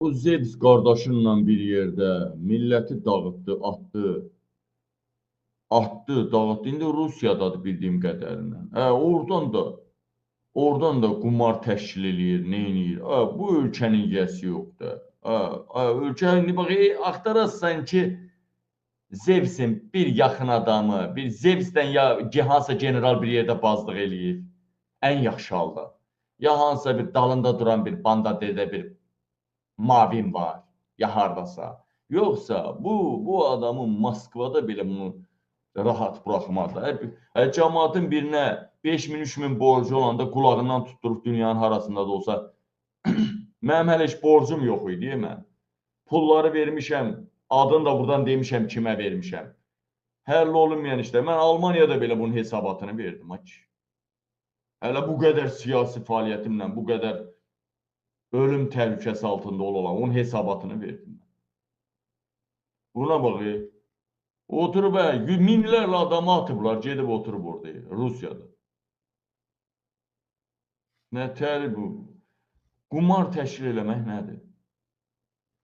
O Zevs qardaşınla bir yerdə milləti dağıtdı, atdı, dağıtdı. İndi Rusiyadadır bildiyim qədərilə. Oradan da qumar təşkil eləyir, nə eləyir? Bu ölkənin yiyəsi yoxdur. Ölkə indi bax, axtarırsan ki, Zevsin bir yaxın adamı, bir Zevsdən ya hansısa general bir yerdə bazlıq eləyir. Ən yaxşı halda. Ya hansısa bir dalında duran bir banda dedə bir mavin var, ya hardasa. Yoxsa bu adamı Moskvada belə bunu rahat buraxmaz. Cəmaatın birinə 5000-3000 borcu olanda qulağından tutdurup dünyanın harasında da olsa mənim hələ heç borcum yox idi mən. Pulları vermişəm, adını da buradan demişəm kimə vermişəm. Həll olunmayan işlər. Mən Almaniyada belə bunun hesabatını verdim. Hələ bu qədər siyasi fəaliyyətimlə, bu qədər ölüm təhlükəsi altında olan onun hesabatını verdim. Buna bax, oturub minlərlə adamı atıblar, gedib oturub orada, Rusiyada. Nə təri bu? Qumar təşkil eləmək nədir?